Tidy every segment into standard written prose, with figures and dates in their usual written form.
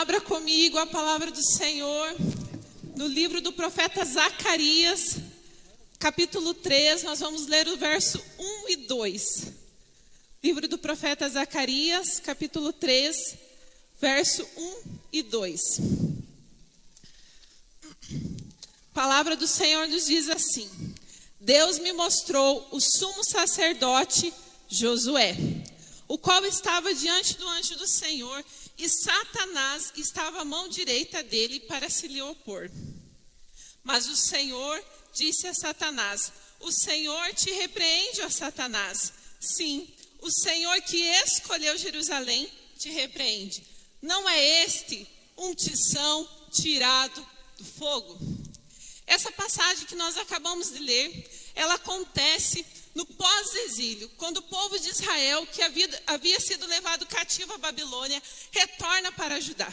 Abra comigo a palavra do Senhor no livro do profeta Zacarias, capítulo 3, nós vamos ler o verso 1 e 2. Livro do profeta Zacarias, capítulo 3, verso 1 e 2. A palavra do Senhor nos diz assim: Deus me mostrou o sumo sacerdote Josué, o qual estava diante do anjo do Senhor, e Satanás estava à mão direita dele para se lhe opor. Mas o Senhor disse a Satanás: o Senhor te repreende, ó Satanás. Sim, o Senhor que escolheu Jerusalém te repreende. Não é este um tição tirado do fogo? Essa passagem que nós acabamos de ler, ela acontece no pós-exílio, quando o povo de Israel, que havia sido levado cativo à Babilônia, retorna para Judá.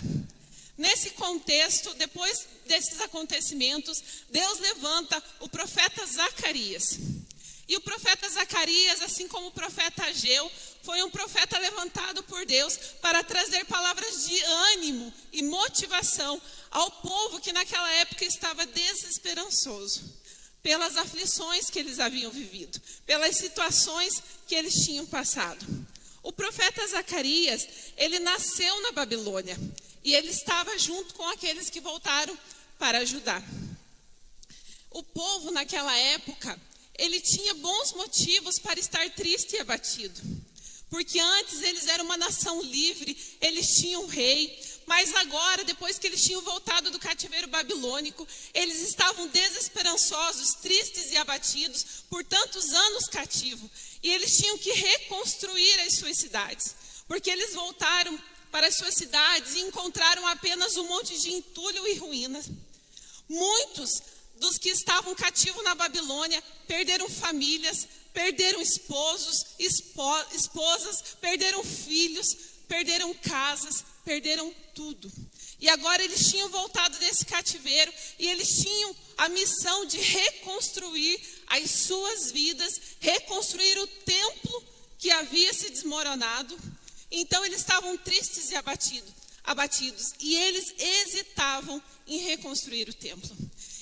Nesse contexto, depois desses acontecimentos, Deus levanta o profeta Zacarias. E o profeta Zacarias, assim como o profeta Ageu, foi um profeta levantado por Deus para trazer palavras de ânimo e motivação ao povo que naquela época estava desesperançoso pelas aflições que eles haviam vivido, pelas situações que eles tinham passado. O profeta Zacarias, ele nasceu na Babilônia e ele estava junto com aqueles que voltaram para Judá. O povo naquela época, ele tinha bons motivos para estar triste e abatido, porque antes eles eram uma nação livre, eles tinham um rei, mas agora, depois que eles tinham voltado do cativeiro babilônico, eles estavam desesperançosos, tristes e abatidos por tantos anos cativo. E eles tinham que reconstruir as suas cidades, porque eles voltaram para as suas cidades e encontraram apenas um monte de entulho e ruínas. Muitos dos que estavam cativos na Babilônia perderam famílias, perderam esposos, esposas, perderam filhos, perderam casas, perderam tudo. E agora eles tinham voltado desse cativeiro e eles tinham a missão de reconstruir as suas vidas, reconstruir o templo que havia se desmoronado. Então eles estavam tristes e abatidos, e eles hesitavam em reconstruir o templo.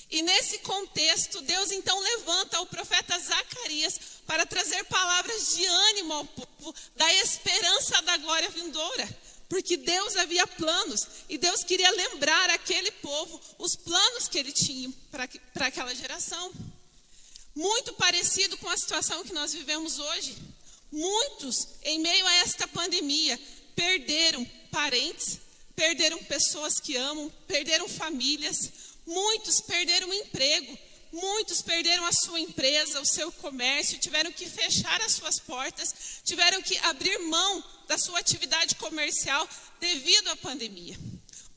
E nesse contexto, Deus então levanta o profeta Zacarias para trazer palavras de ânimo ao povo, da esperança da glória vindoura. Porque Deus havia planos, e Deus queria lembrar aquele povo os planos que ele tinha para aquela geração. Muito parecido com a situação que nós vivemos hoje. Muitos, em meio a esta pandemia, perderam parentes, perderam pessoas que amam, perderam famílias. Muitos perderam o emprego, muitos perderam a sua empresa, o seu comércio, tiveram que fechar as suas portas, tiveram que abrir mão da sua atividade comercial devido à pandemia.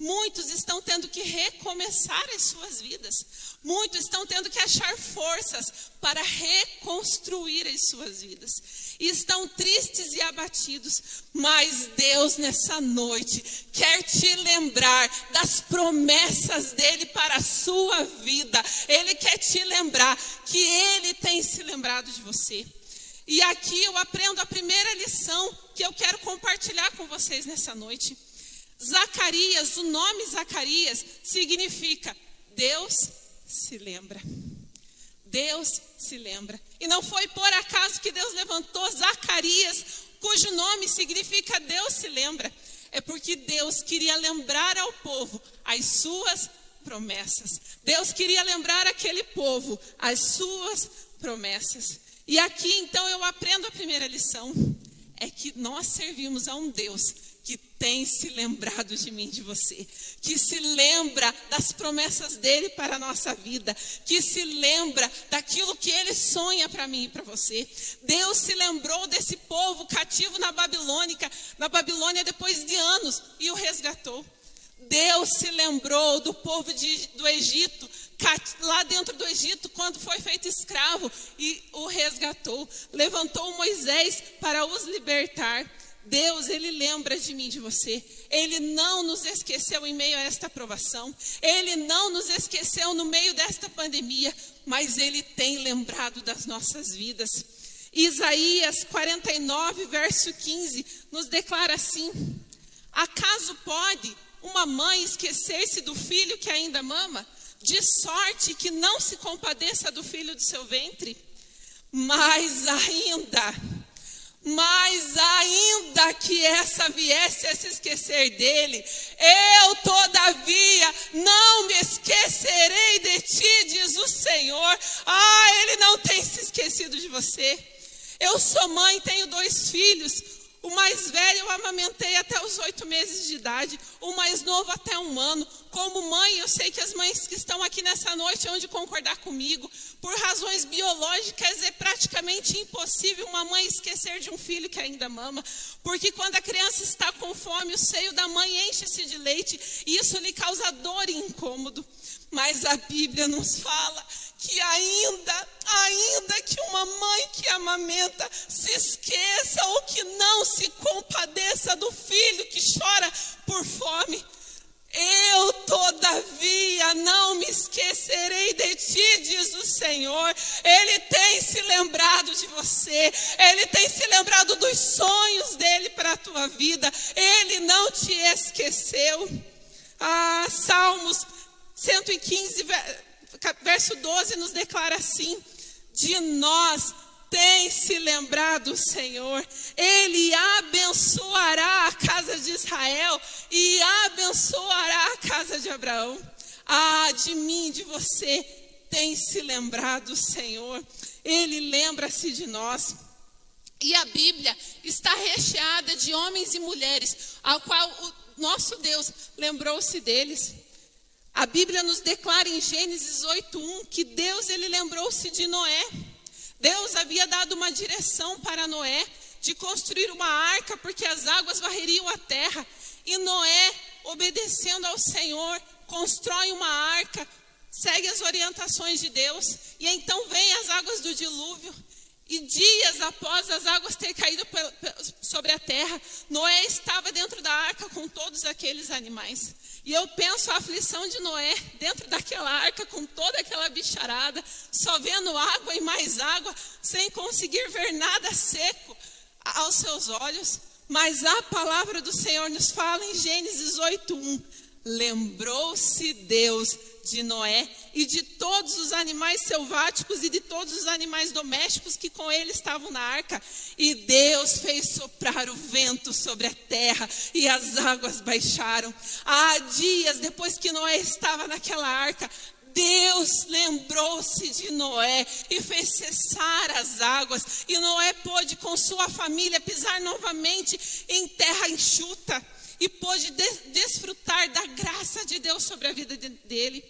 Muitos estão tendo que recomeçar as suas vidas. Muitos estão tendo que achar forças para reconstruir as suas vidas. E estão tristes e abatidos. Mas Deus, nessa noite, quer te lembrar das promessas dele para a sua vida. Ele quer te lembrar que ele tem se lembrado de você. E aqui eu aprendo a primeira lição que eu quero compartilhar com vocês nessa noite. Zacarias, o nome Zacarias significa Deus se lembra. Deus se lembra. E não foi por acaso que Deus levantou Zacarias, cujo nome significa Deus se lembra. É porque Deus queria lembrar ao povo as suas promessas. Deus queria lembrar aquele povo as suas promessas. E aqui então eu aprendo a primeira lição. É que nós servimos a um Deus que tem se lembrado de mim, de você, que se lembra das promessas dele para a nossa vida, que se lembra daquilo que ele sonha para mim e para você. Deus se lembrou desse povo cativo na Babilônia depois de anos e o resgatou. Deus se lembrou do povo do Egito, lá dentro do Egito, quando foi feito escravo, e o resgatou. Levantou Moisés para os libertar. Deus, ele lembra de mim, de você. Ele não nos esqueceu em meio a esta provação. Ele não nos esqueceu no meio desta pandemia, mas ele tem lembrado das nossas vidas. Isaías 49, verso 15, nos declara assim: acaso pode uma mãe esquecer-se do filho que ainda mama, de sorte que não se compadeça do filho do seu ventre? Mais ainda que essa viesse a se esquecer dele, eu todavia não me esquecerei de ti, diz o Senhor. Ele não tem se esquecido de você. Eu sou mãe, tenho 2 filhos. O mais velho eu amamentei até os 8 meses de idade, o mais novo até 1 ano. Como mãe, eu sei que as mães que estão aqui nessa noite hão de concordar comigo. Por razões biológicas, é praticamente impossível uma mãe esquecer de um filho que ainda mama. Porque quando a criança está com fome, o seio da mãe enche-se de leite e isso lhe causa dor e incômodo. Mas a Bíblia nos fala que ainda que uma mãe que amamenta se esqueça ou que não se compadeça do filho que chora por fome, eu todavia não me esquecerei de ti, diz o Senhor. Ele tem se lembrado de você, Ele tem se lembrado dos sonhos dele para a tua vida, Ele não te esqueceu. Salmos 115, verso 12 nos declara assim: de nós tem se lembrado o Senhor, Ele abençoará a casa de Israel e abençoará a casa de Abraão. De mim, de você, tem se lembrado o Senhor, Ele lembra-se de nós. E a Bíblia está recheada de homens e mulheres, ao qual o nosso Deus lembrou-se deles. A Bíblia nos declara em Gênesis 8:1 que Deus, Ele lembrou-se de Noé. Deus havia dado uma direção para Noé de construir uma arca, porque as águas varreriam a terra. E Noé, obedecendo ao Senhor, constrói uma arca, segue as orientações de Deus. E então vêm as águas do dilúvio. E dias após as águas ter caído sobre a terra, Noé estava dentro da arca com todos aqueles animais. E eu penso a aflição de Noé dentro daquela arca com toda aquela bicharada, só vendo água e mais água, sem conseguir ver nada seco aos seus olhos. Mas a palavra do Senhor nos fala em Gênesis 8:1. Lembrou-se Deus de Noé e de todos os animais selváticos e de todos os animais domésticos que com ele estavam na arca. E Deus fez soprar o vento sobre a terra e as águas baixaram. Dias depois que Noé estava naquela arca, Deus lembrou-se de Noé e fez cessar as águas. E Noé pôde com sua família pisar novamente em terra enxuta. E pôde desfrutar da graça de Deus sobre a vida dele.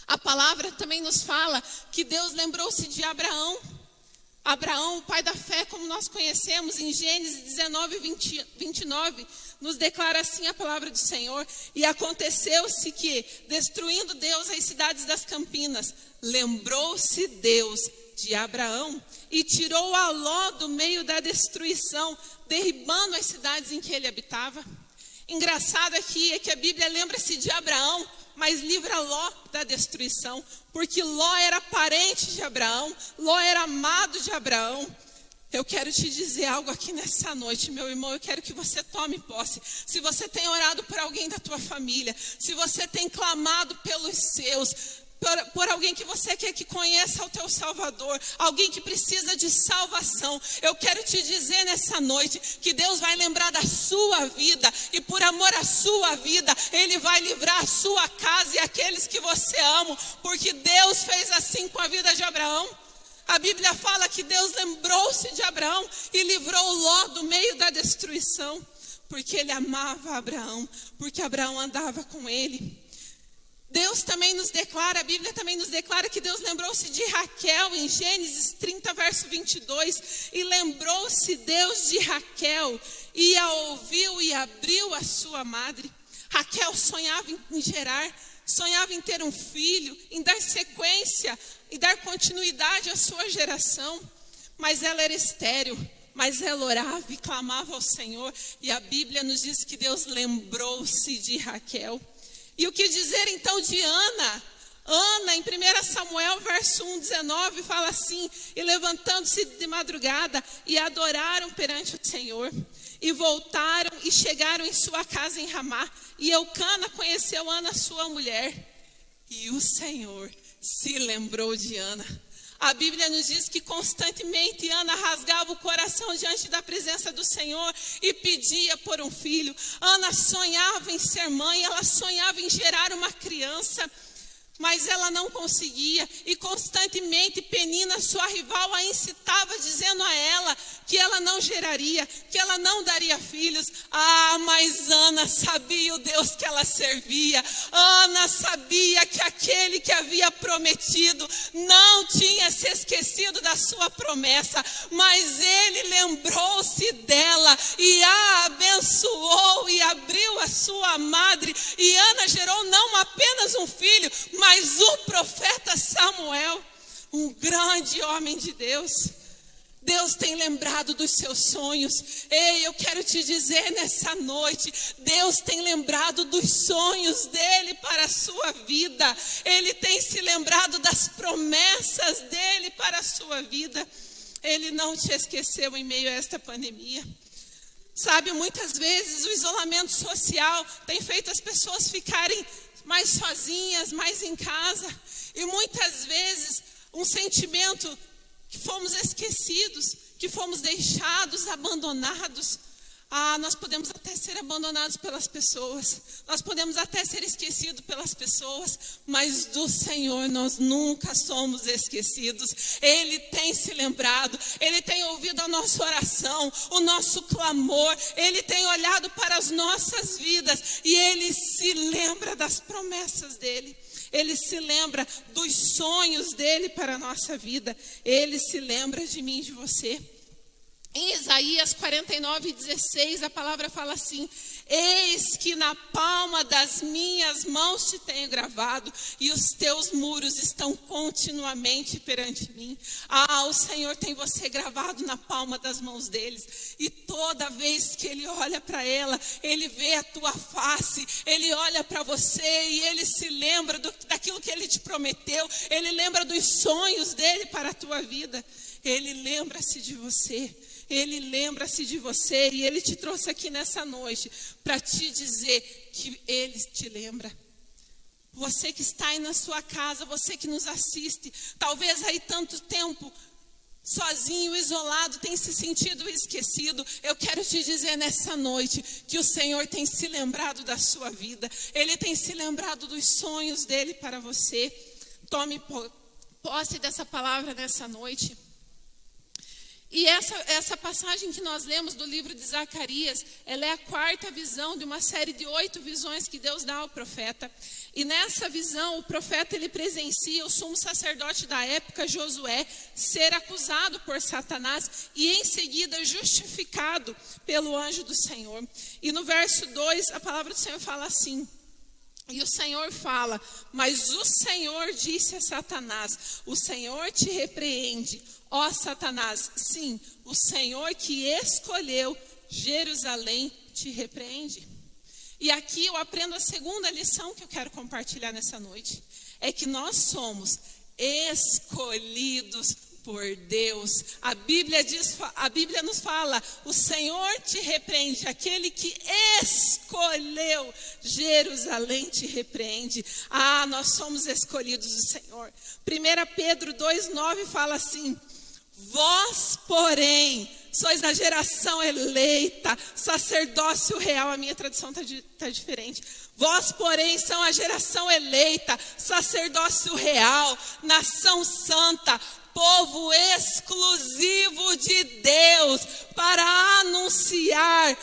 A palavra também nos fala que Deus lembrou-se de Abraão. Abraão, o pai da fé, como nós conhecemos, em Gênesis 19:29, nos declara assim a palavra do Senhor. E aconteceu-se que, destruindo Deus as cidades das campinas, lembrou-se Deus de Abraão e tirou a Ló do meio da destruição, derribando as cidades em que ele habitava. Engraçado aqui é que a Bíblia lembra-se de Abraão, mas livra Ló da destruição, porque Ló era parente de Abraão, Ló era amado de Abraão. Eu quero te dizer algo aqui nessa noite, meu irmão, eu quero que você tome posse. Se você tem orado por alguém da tua família, se você tem clamado pelos seus, por alguém que você quer que conheça o teu Salvador, alguém que precisa de salvação, eu quero te dizer nessa noite que Deus vai lembrar da sua vida e por amor à sua vida, Ele vai livrar a sua casa e aqueles que você ama, porque Deus fez assim com a vida de Abraão. A Bíblia fala que Deus lembrou-se de Abraão e livrou Ló do meio da destruição, porque Ele amava Abraão, porque Abraão andava com Ele. Deus também nos declara, a Bíblia também nos declara que Deus lembrou-se de Raquel em Gênesis 30, verso 22. E lembrou-se Deus de Raquel e a ouviu e abriu a sua madre. Raquel sonhava em gerar, sonhava em ter um filho, em dar sequência e dar continuidade à sua geração. Mas ela era estéril, mas ela orava e clamava ao Senhor. E a Bíblia nos diz que Deus lembrou-se de Raquel. E o que dizer então de Ana? Ana, em 1 Samuel, verso 1:19, fala assim: e levantando-se de madrugada, e adoraram perante o Senhor. E voltaram e chegaram em sua casa em Ramá. E Eucana conheceu Ana, sua mulher. E o Senhor se lembrou de Ana. A Bíblia nos diz que constantemente Ana rasgava o coração diante da presença do Senhor e pedia por um filho. Ana sonhava em ser mãe, ela sonhava em gerar uma criança, mas ela não conseguia. E constantemente Penina, sua rival, a incitava, dizendo a ela que ela não geraria, que ela não daria filhos. Mas Ana sabia o Deus que ela servia. Ana sabia que aquele que havia prometido não tinha se esquecido da sua promessa, mas ele lembrou-se dela e a abençoou e abriu a sua madre. E Ana gerou não apenas um filho, mas o profeta Samuel, um grande homem de Deus. Deus tem lembrado dos seus sonhos. Ei, eu quero te dizer nessa noite, Deus tem lembrado dos sonhos dele para a sua vida. Ele tem se lembrado das promessas dele para a sua vida. Ele não te esqueceu em meio a esta pandemia. Sabe, muitas vezes o isolamento social tem feito as pessoas ficarem mais sozinhas, mais em casa. E muitas vezes um sentimento que fomos esquecidos, que fomos deixados, abandonados. Nós podemos até ser abandonados pelas pessoas, nós podemos até ser esquecidos pelas pessoas, mas do Senhor nós nunca somos esquecidos. Ele tem se lembrado, Ele tem ouvido a nossa oração, o nosso clamor, Ele tem olhado para as nossas vidas e Ele se lembra das promessas dEle. Ele se lembra dos sonhos dele para a nossa vida. Ele se lembra de mim e de você. Em Isaías 49:16, a palavra fala assim: eis que na palma das minhas mãos te tenho gravado, e os teus muros estão continuamente perante mim. O Senhor tem você gravado na palma das mãos deles. E toda vez que Ele olha para ela, Ele vê a tua face, Ele olha para você e Ele se lembra daquilo que Ele te prometeu. Ele lembra dos sonhos dEle para a tua vida. Ele lembra-se de você. Ele lembra-se de você e Ele te trouxe aqui nessa noite para te dizer que Ele te lembra. Você que está aí na sua casa, você que nos assiste, talvez aí tanto tempo sozinho, isolado, tem se sentido esquecido. Eu quero te dizer nessa noite que o Senhor tem se lembrado da sua vida. Ele tem se lembrado dos sonhos dEle para você. Tome posse dessa palavra nessa noite. E essa passagem que nós lemos do livro de Zacarias, ela é a quarta visão de uma série de 8 visões que Deus dá ao profeta. E nessa visão, o profeta ele presencia o sumo sacerdote da época, Josué, ser acusado por Satanás e em seguida justificado pelo anjo do Senhor. E no verso 2, a palavra do Senhor fala assim: e o Senhor fala, mas o Senhor disse a Satanás, o Senhor te repreende, ó Satanás, sim, o Senhor que escolheu Jerusalém te repreende. E aqui eu aprendo a segunda lição que eu quero compartilhar nessa noite. É que nós somos escolhidos por Deus. A Bíblia nos fala, o Senhor te repreende, aquele que escolheu Jerusalém te repreende. Nós somos escolhidos do Senhor. 1 Pedro 2,9 fala assim: vós, porém, sois a geração eleita, sacerdócio real. A minha tradução está diferente. Vós, porém, são a geração eleita, sacerdócio real, nação santa, povo exclusivo de Deus, para anunciar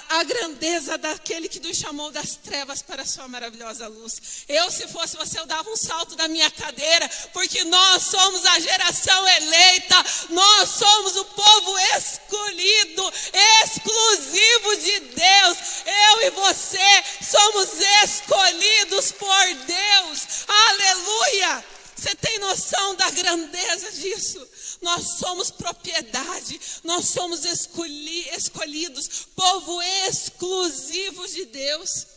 a grandeza daquele que nos chamou das trevas para a sua maravilhosa luz. Eu, se fosse você, eu dava um salto da minha cadeira, porque nós somos a geração eleita, nós somos o povo escolhido, exclusivo de Deus. Eu e você somos escolhidos por Deus. Aleluia! Você tem noção da grandeza disso? Nós somos propriedade, nós somos escolhidos, povo exclusivo de Deus.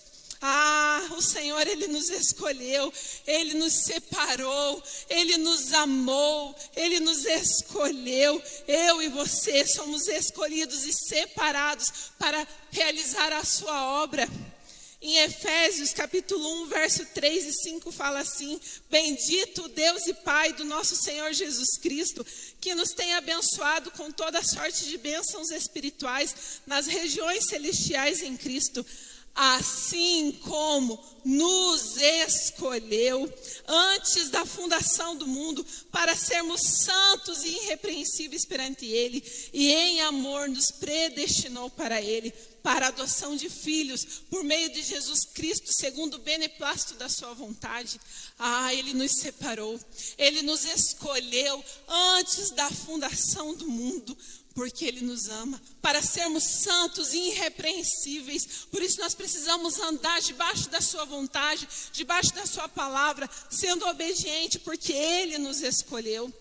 O Senhor, Ele nos escolheu, Ele nos separou, Ele nos amou, Ele nos escolheu. Eu e você somos escolhidos e separados para realizar a sua obra. Em Efésios capítulo 1, verso 3 e 5 fala assim: bendito Deus e Pai do nosso Senhor Jesus Cristo, que nos tem abençoado com toda sorte de bênçãos espirituais nas regiões celestiais em Cristo, assim como nos escolheu antes da fundação do mundo para sermos santos e irrepreensíveis perante Ele, e em amor nos predestinou para Ele, para a adoção de filhos, por meio de Jesus Cristo, segundo o beneplácito da sua vontade. Ele nos separou, Ele nos escolheu antes da fundação do mundo, porque Ele nos ama, para sermos santos e irrepreensíveis. Por isso nós precisamos andar debaixo da sua vontade, debaixo da sua palavra, sendo obediente, porque Ele nos escolheu.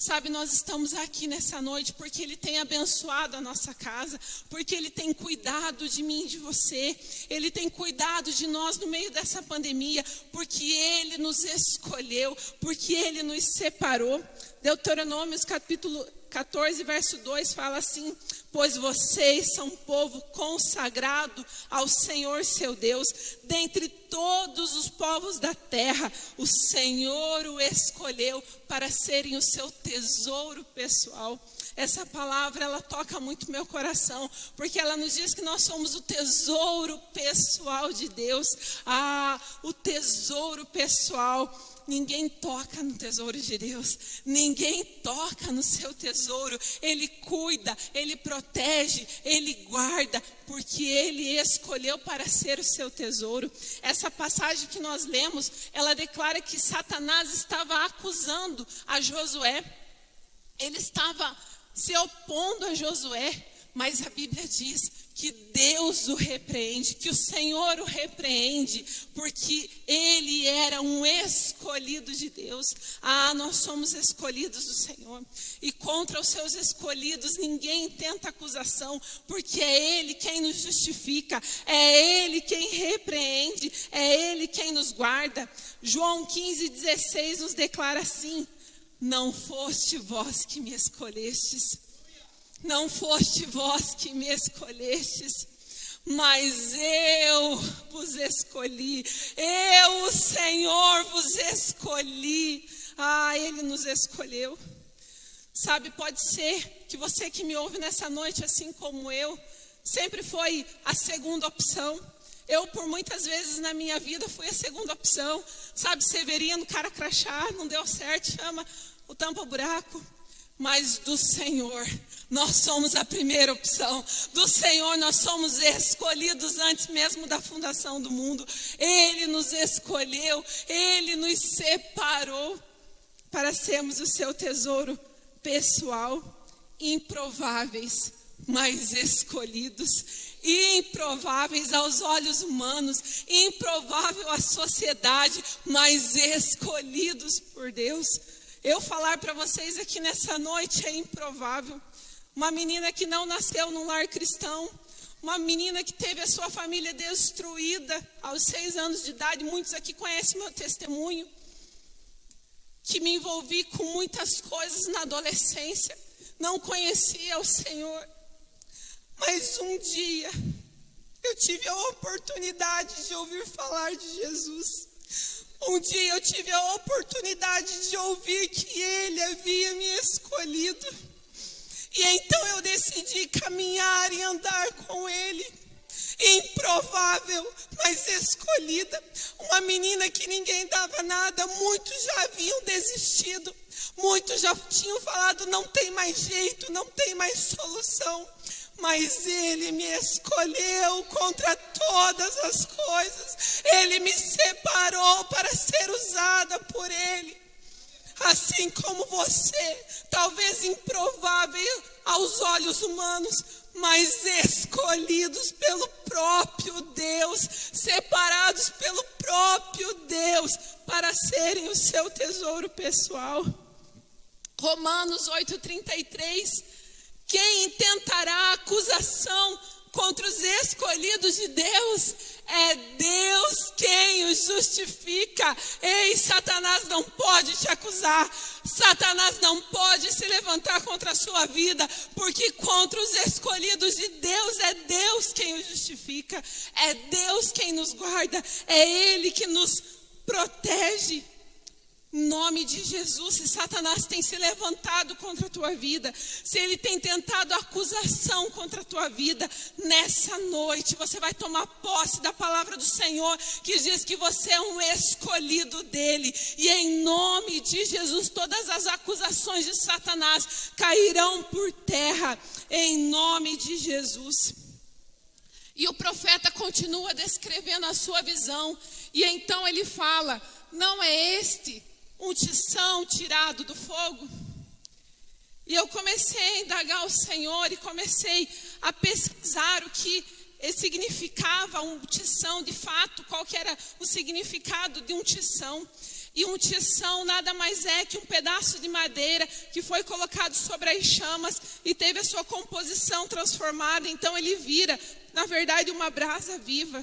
Sabe, nós estamos aqui nessa noite porque Ele tem abençoado a nossa casa, porque Ele tem cuidado de mim e de você, Ele tem cuidado de nós no meio dessa pandemia, porque Ele nos escolheu, porque Ele nos separou. Deuteronômios capítulo 14, verso 2 fala assim: pois vocês são um povo consagrado ao Senhor seu Deus, dentre todos os povos da terra, o Senhor o escolheu para serem o seu tesouro pessoal. Essa palavra, ela toca muito meu coração, porque ela nos diz que nós somos o tesouro pessoal de Deus. O tesouro pessoal. Ninguém toca no tesouro de Deus, ninguém toca no seu tesouro. Ele cuida, Ele protege, Ele guarda, porque Ele escolheu para ser o seu tesouro. Essa passagem que nós lemos, ela declara que Satanás estava acusando a Josué. Ele estava se opondo a Josué, mas a Bíblia diz que Deus o repreende, que o Senhor o repreende, porque ele era um escolhido de Deus. Nós somos escolhidos do Senhor, e contra os seus escolhidos ninguém tenta acusação, porque é Ele quem nos justifica, é Ele quem repreende, é Ele quem nos guarda. João 15:16 nos declara assim: não foste vós que me escolhestes, não foste vós que me escolhestes, mas eu vos escolhi, eu, o Senhor, vos escolhi. Ele nos escolheu. Sabe, pode ser que você que me ouve nessa noite, assim como eu, sempre foi a segunda opção. Eu, por muitas vezes na minha vida, fui a segunda opção. Sabe, Severino, cara crachá, não deu certo, chama o tampa-buraco. Mas do Senhor, nós somos a primeira opção. Do Senhor, nós somos escolhidos antes mesmo da fundação do mundo. Ele nos escolheu, Ele nos separou para sermos o seu tesouro pessoal. Improváveis, mas escolhidos. Improváveis aos olhos humanos, improvável à sociedade, mas escolhidos por Deus. Eu falar para vocês aqui nessa noite é improvável. Uma menina que não nasceu num lar cristão, uma menina que teve a sua família destruída aos 6 anos de idade. Muitos aqui conhecem meu testemunho, que me envolvi com muitas coisas na adolescência, não conhecia o Senhor, mas um dia eu tive a oportunidade de ouvir falar de Jesus. Um dia eu tive a oportunidade de ouvir que Ele havia me escolhido. E então eu decidi caminhar e andar com Ele. Improvável, mas escolhida. Uma menina que ninguém dava nada. Muitos já haviam desistido. Muitos já tinham falado: não tem mais jeito, não tem mais solução. Mas Ele me escolheu contra todas as coisas. Ele me separou para ser usada por Ele. Assim como você, talvez improvável aos olhos humanos, mas escolhidos pelo próprio Deus, separados pelo próprio Deus, para serem o seu tesouro pessoal. Romanos 8:33. Quem intentará acusação contra os escolhidos de Deus? É justifica. Ei, Satanás não pode te acusar. Satanás não pode se levantar contra a sua vida, porque contra os escolhidos de Deus é Deus quem os justifica. É Deus quem nos guarda. É Ele que nos protege. Em nome de Jesus, se Satanás tem se levantado contra a tua vida, se ele tem tentado acusação contra a tua vida, nessa noite você vai tomar posse da palavra do Senhor, que diz que você é um escolhido dele. E em nome de Jesus, todas as acusações de Satanás cairão por terra, em nome de Jesus. E o profeta continua descrevendo a sua visão, e então ele fala: não é este um tição tirado do fogo? E eu comecei a indagar o Senhor e comecei a pesquisar o que significava um tição de fato, qual que era o significado de um tição. E um tição nada mais é que um pedaço de madeira que foi colocado sobre as chamas e teve a sua composição transformada, então ele vira, na verdade, uma brasa viva.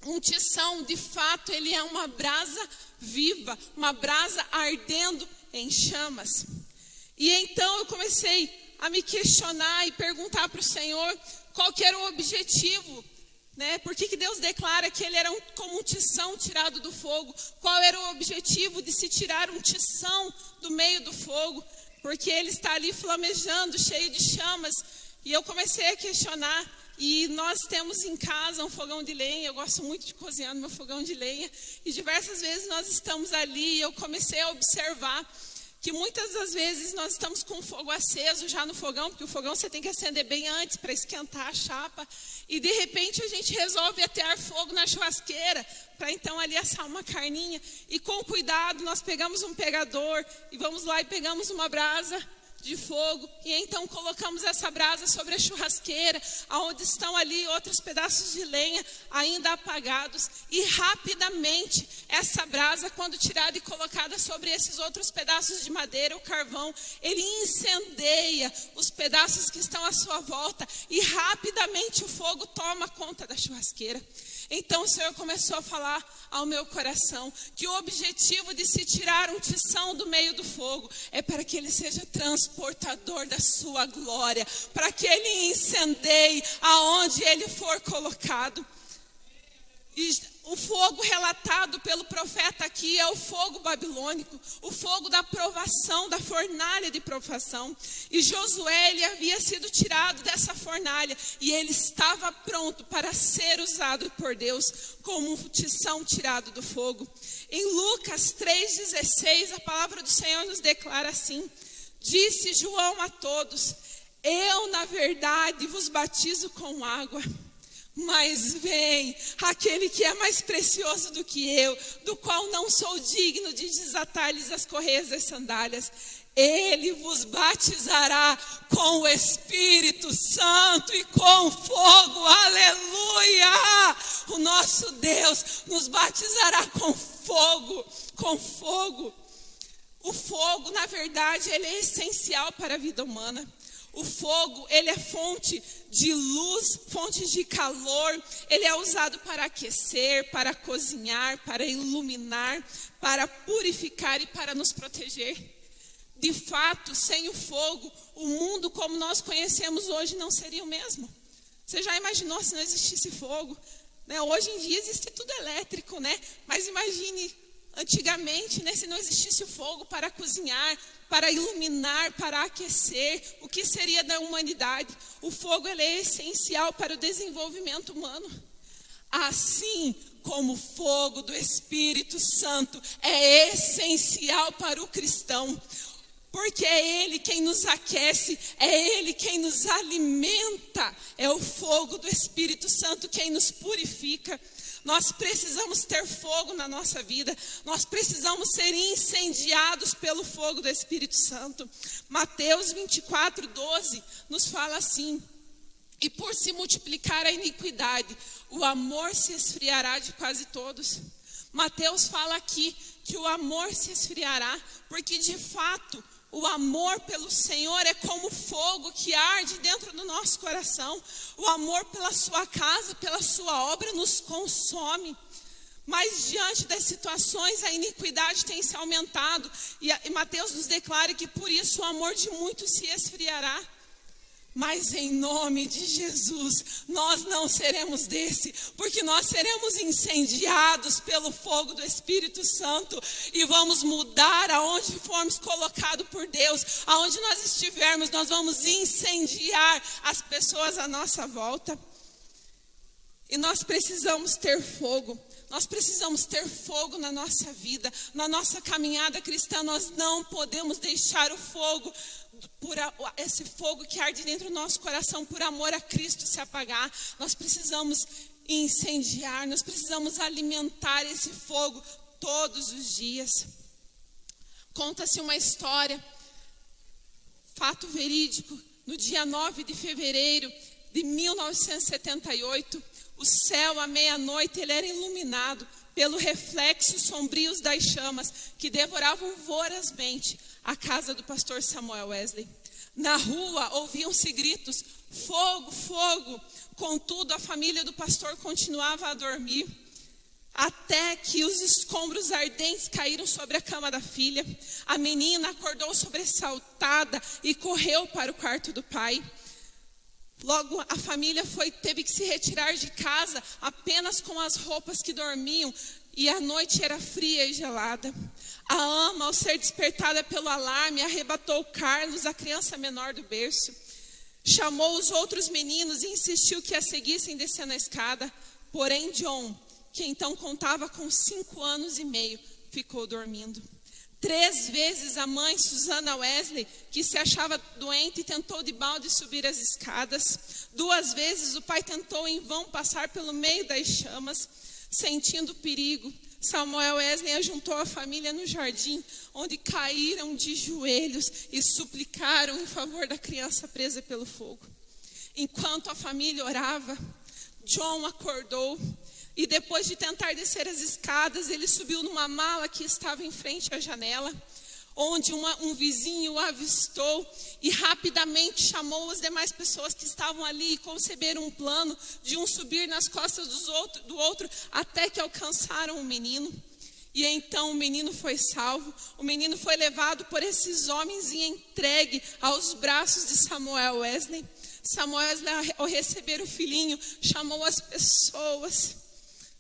Um tição, de fato, ele é uma brasa viva, uma brasa ardendo em chamas. E então eu comecei a me questionar e perguntar para o Senhor qual que era o objetivo, né? Por que Deus declara que ele era como um tição tirado do fogo? Qual era o objetivo de se tirar um tição do meio do fogo? Porque ele está ali flamejando, cheio de chamas. E eu comecei a questionar. E nós temos em casa um fogão de lenha. Eu gosto muito de cozinhar no meu fogão de lenha. E diversas vezes nós estamos ali e eu comecei a observar que muitas das vezes nós estamos com o fogo aceso já no fogão, porque o fogão você tem que acender bem antes para esquentar a chapa. E de repente a gente resolve atear fogo na churrasqueira para então ali assar uma carninha. E com cuidado nós pegamos um pegador e vamos lá e pegamos uma brasa de fogo, e então colocamos essa brasa sobre a churrasqueira, onde estão ali outros pedaços de lenha ainda apagados, e rapidamente essa brasa, quando tirada e colocada sobre esses outros pedaços de madeira, o carvão, ele incendeia os pedaços que estão à sua volta, e rapidamente o fogo toma conta da churrasqueira. Então o Senhor começou a falar ao meu coração que o objetivo de se tirar um tição do meio do fogo é para que ele seja transportador da sua glória, para que ele incendeie aonde ele for colocado. E o fogo relatado pelo profeta aqui é o fogo babilônico, o fogo da provação, da fornalha de provação. E Josué, ele havia sido tirado dessa fornalha e ele estava pronto para ser usado por Deus como um tição tirado do fogo. Em Lucas 3,16, a palavra do Senhor nos declara assim: disse João a todos: eu, na verdade, vos batizo com água, mas vem aquele que é mais precioso do que eu, do qual não sou digno de desatar-lhes as correias das sandálias. Ele vos batizará com o Espírito Santo e com fogo. Aleluia! O nosso Deus nos batizará com fogo, com fogo. O fogo, na verdade, ele é essencial para a vida humana. O fogo, ele é fonte de luz, fonte de calor. Ele é usado para aquecer, para cozinhar, para iluminar, para purificar e para nos proteger. De fato, sem o fogo, o mundo como nós conhecemos hoje não seria o mesmo. Você já imaginou se não existisse fogo? Né? Hoje em dia existe tudo elétrico, né? Mas imagine antigamente, né, se não existisse o fogo para cozinhar, para iluminar, para aquecer, o que seria da humanidade? O fogo, ele é essencial para o desenvolvimento humano. Assim como o fogo do Espírito Santo é essencial para o cristão, porque é Ele quem nos aquece, é Ele quem nos alimenta, é o fogo do Espírito Santo quem nos purifica. Nós precisamos ter fogo na nossa vida, nós precisamos ser incendiados pelo fogo do Espírito Santo. Mateus 24:12 nos fala assim: e por se multiplicar a iniquidade, o amor se esfriará de quase todos. Mateus fala aqui que o amor se esfriará, porque de fato o amor pelo Senhor é como fogo que arde dentro do nosso coração. O amor pela sua casa, pela sua obra nos consome. Mas diante das situações, a iniquidade tem se aumentado. E Mateus nos declara que por isso o amor de muitos se esfriará. Mas em nome de Jesus, nós não seremos desse, porque nós seremos incendiados pelo fogo do Espírito Santo e vamos mudar aonde formos colocados por Deus. Aonde nós estivermos, nós vamos incendiar as pessoas à nossa volta. E nós precisamos ter fogo. Nós precisamos ter fogo na nossa vida, na nossa caminhada cristã. Nós não podemos deixar o fogo, esse fogo que arde dentro do nosso coração por amor a Cristo se apagar. Nós precisamos incendiar, nós precisamos alimentar esse fogo todos os dias. Conta-se uma história, fato verídico, no dia 9 de fevereiro de 1978, o céu à meia-noite ele era iluminado pelo reflexo sombrios das chamas que devoravam vorazmente a casa do pastor Samuel Wesley. Na rua ouviam-se gritos, fogo, fogo. Contudo, a família do pastor continuava a dormir, até que os escombros ardentes caíram sobre a cama da filha. A menina acordou sobressaltada e correu para o quarto do pai. Logo a família teve que se retirar de casa apenas com as roupas que dormiam, e a noite era fria e gelada. A ama, ao ser despertada pelo alarme, arrebatou Carlos, a criança menor, do berço. Chamou os outros meninos e insistiu que a seguissem descendo a escada. Porém John, que então contava com 5 anos e meio, ficou dormindo. 3 vezes a mãe, Susana Wesley, que se achava doente, tentou de balde subir as escadas. 2 vezes o pai tentou em vão passar pelo meio das chamas. Sentindo perigo, Samuel Wesley ajuntou a família no jardim, onde caíram de joelhos e suplicaram em favor da criança presa pelo fogo. Enquanto a família orava, John acordou. E depois de tentar descer as escadas, ele subiu numa mala que estava em frente à janela, onde um vizinho o avistou e rapidamente chamou as demais pessoas que estavam ali e conceberam um plano de um subir nas costas do outro até que alcançaram o menino. E então o menino foi salvo, o menino foi levado por esses homens e entregue aos braços de Samuel Wesley. Samuel Wesley, ao receber o filhinho, chamou as pessoas,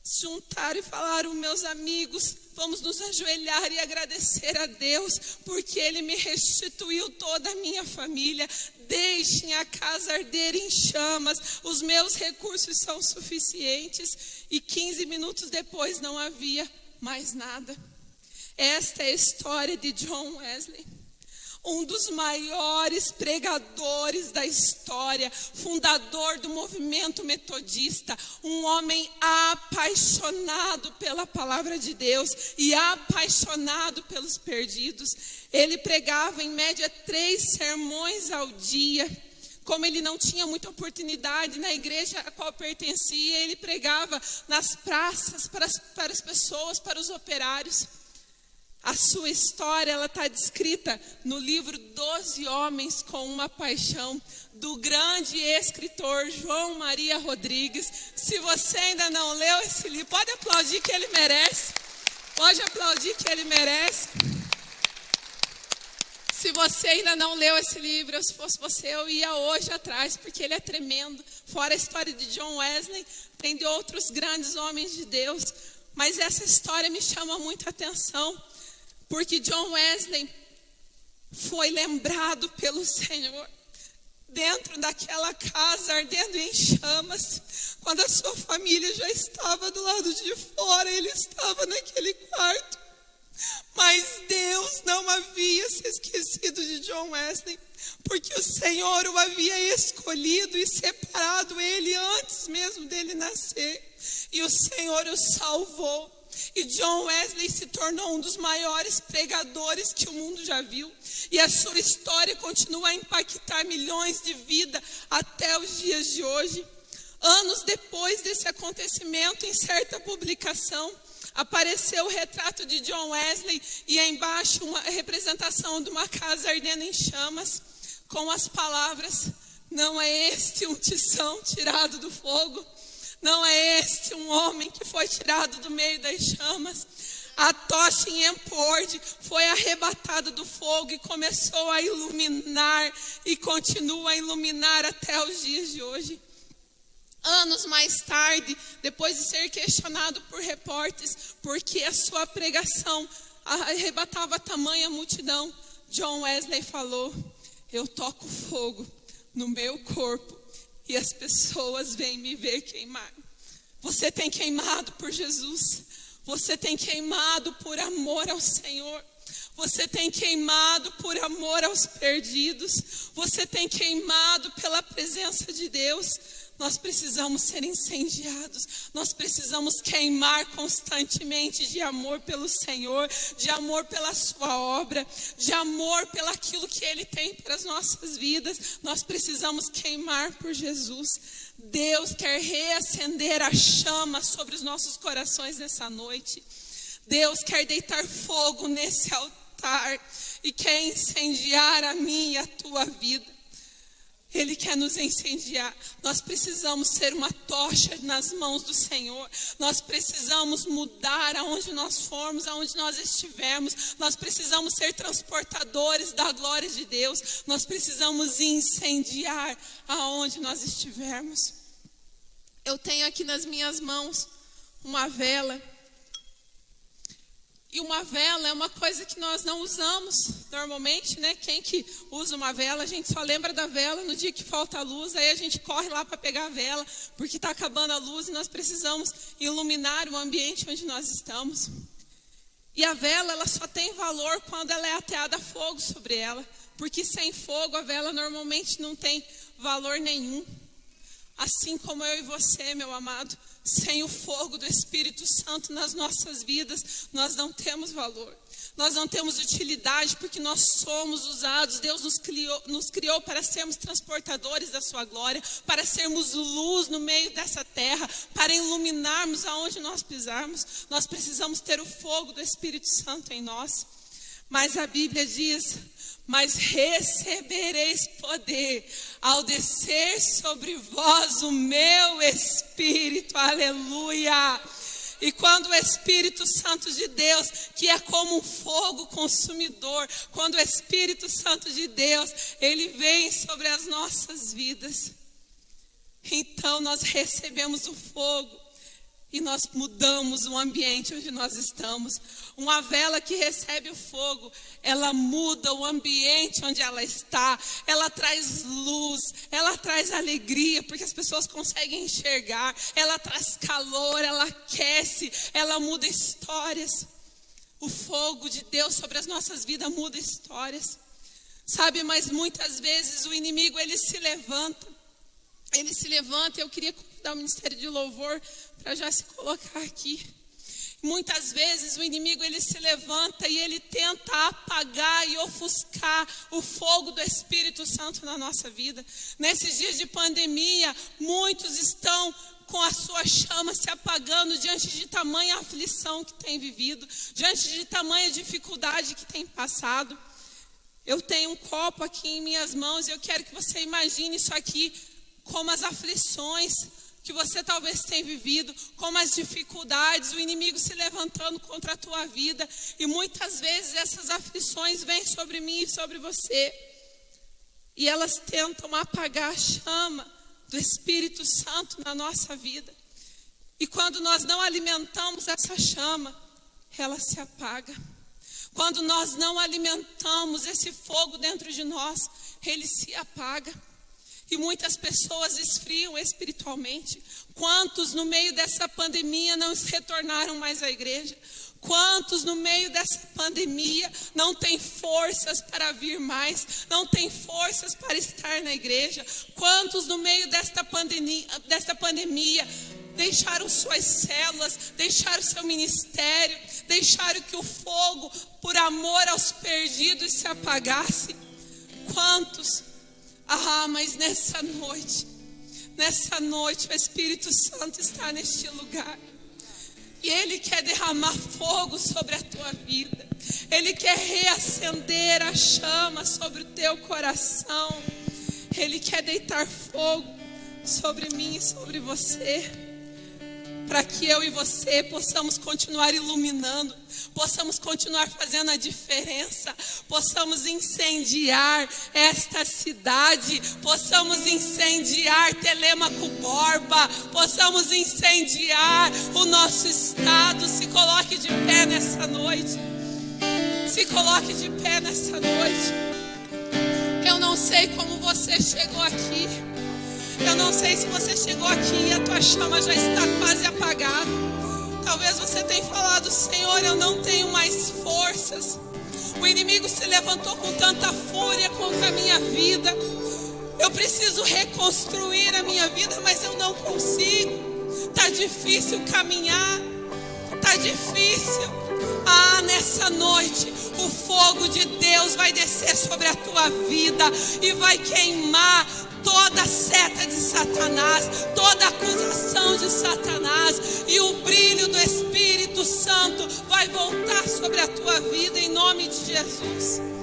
se juntaram e falaram: meus amigos, vamos nos ajoelhar e agradecer a Deus, porque Ele me restituiu toda a minha família. Deixem a casa arder em chamas, os meus recursos são suficientes. E 15 minutos depois não havia mais nada. Esta é a história de John Wesley, um dos maiores pregadores da história, fundador do movimento metodista, um homem apaixonado pela palavra de Deus e apaixonado pelos perdidos. Ele pregava em média 3 sermões ao dia. Como ele não tinha muita oportunidade na igreja a qual pertencia, ele pregava nas praças para as pessoas, para os operários. A sua história está descrita no livro 12 Homens com uma Paixão, do grande escritor João Maria Rodrigues. Se você ainda não leu esse livro, pode aplaudir que ele merece. Pode aplaudir que ele merece. Se você ainda não leu esse livro, se fosse você, eu ia hoje atrás, porque ele é tremendo. Fora a história de John Wesley, tem de outros grandes homens de Deus. Mas essa história me chama muita atenção, porque John Wesley foi lembrado pelo Senhor dentro daquela casa ardendo em chamas. Quando a sua família já estava do lado de fora, ele estava naquele quarto. Mas Deus não havia se esquecido de John Wesley, porque o Senhor o havia escolhido e separado ele antes mesmo dele nascer. E o Senhor o salvou. E John Wesley se tornou um dos maiores pregadores que o mundo já viu. E a sua história continua a impactar milhões de vidas até os dias de hoje. Anos depois desse acontecimento, em certa publicação, apareceu o retrato de John Wesley e embaixo uma representação de uma casa ardendo em chamas, com as palavras: não é este um tição tirado do fogo? Não é este um homem que foi tirado do meio das chamas. A tocha em Emporde foi arrebatada do fogo e começou a iluminar e continua a iluminar até os dias de hoje. Anos mais tarde, depois de ser questionado por repórteres, porque a sua pregação arrebatava tamanha multidão, John Wesley falou: eu toco fogo no meu corpo e as pessoas vêm me ver queimar. Você tem queimado por Jesus. Você tem queimado por amor ao Senhor. Você tem queimado por amor aos perdidos. Você tem queimado pela presença de Deus. Nós precisamos ser incendiados. Nós precisamos queimar constantemente de amor pelo Senhor, de amor pela sua obra, de amor pelaquilo que Ele tem para as nossas vidas. Nós precisamos queimar por Jesus. Deus quer reacender a chama sobre os nossos corações nessa noite. Deus quer deitar fogo nesse altar e quer incendiar a minha e a tua vida. Ele quer nos incendiar. Nós precisamos ser uma tocha nas mãos do Senhor. Nós precisamos mudar aonde nós formos, aonde nós estivermos. Nós precisamos ser transportadores da glória de Deus. Nós precisamos incendiar aonde nós estivermos. Eu tenho aqui nas minhas mãos uma vela. E uma vela é uma coisa que nós não usamos normalmente, né? Quem que usa uma vela, a gente só lembra da vela no dia que falta a luz, aí a gente corre lá para pegar a vela, porque está acabando a luz e nós precisamos iluminar o ambiente onde nós estamos. E a vela, ela só tem valor quando ela é ateada a fogo sobre ela, porque sem fogo a vela normalmente não tem valor nenhum. Assim como eu e você, meu amado, sem o fogo do Espírito Santo nas nossas vidas, nós não temos valor. Nós não temos utilidade porque nós somos usados. Deus nos criou para sermos transportadores da sua glória, para sermos luz no meio dessa terra, para iluminarmos aonde nós pisarmos. Nós precisamos ter o fogo do Espírito Santo em nós. Mas a Bíblia diz: mas recebereis poder ao descer sobre vós o meu Espírito. Aleluia! E quando o Espírito Santo de Deus, que é como um fogo consumidor, quando o Espírito Santo de Deus, ele vem sobre as nossas vidas, então nós recebemos o fogo e nós mudamos o ambiente onde nós estamos. Uma vela que recebe o fogo, ela muda o ambiente onde ela está. Ela traz luz, ela traz alegria, porque as pessoas conseguem enxergar. Ela traz calor, ela aquece, ela muda histórias. O fogo de Deus sobre as nossas vidas muda histórias. Sabe, mas muitas vezes o inimigo, ele se levanta. Ele se levanta, eu queria convidar o Ministério de Louvor para já se colocar aqui. Muitas vezes o inimigo, ele se levanta e ele tenta apagar e ofuscar o fogo do Espírito Santo na nossa vida. Nesses dias de pandemia, muitos estão com a sua chama se apagando diante de tamanha aflição que tem vivido, diante de tamanha dificuldade que tem passado. Eu tenho um copo aqui em minhas mãos e eu quero que você imagine isso aqui como as aflições que você talvez tenha vivido, como as dificuldades, o inimigo se levantando contra a tua vida. E muitas vezes essas aflições vêm sobre mim e sobre você. E elas tentam apagar a chama do Espírito Santo na nossa vida. E quando nós não alimentamos essa chama, ela se apaga. Quando nós não alimentamos esse fogo dentro de nós, ele se apaga. E muitas pessoas esfriam espiritualmente. Quantos no meio dessa pandemia não retornaram mais à igreja? Quantos no meio dessa pandemia não têm forças para vir mais? Não têm forças para estar na igreja? Quantos no meio desta pandemia deixaram suas células, deixaram seu ministério, deixaram que o fogo, por amor aos perdidos, se apagasse? Quantos? Mas nessa noite o Espírito Santo está neste lugar. E Ele quer derramar fogo sobre a tua vida. Ele quer reacender a chama sobre o teu coração. Ele quer deitar fogo sobre mim e sobre você. para que eu e você possamos continuar iluminando, possamos continuar fazendo a diferença, possamos incendiar esta cidade, possamos incendiar Telêmaco Borba, possamos incendiar o nosso estado. Se coloque de pé nessa noite. Se coloque de pé nessa noite. Eu não sei como você chegou aqui. Eu não sei se você chegou aqui e a tua chama já está quase apagada. Talvez você tenha falado: Senhor, eu não tenho mais forças. O inimigo se levantou com tanta fúria contra a minha vida. Eu preciso reconstruir a minha vida, mas eu não consigo. Está difícil caminhar. Está difícil. Nessa noite, o fogo de Deus vai descer sobre a tua vida e vai queimar toda seta de Satanás, toda acusação de Satanás, e o brilho do Espírito Santo vai voltar sobre a tua vida em nome de Jesus.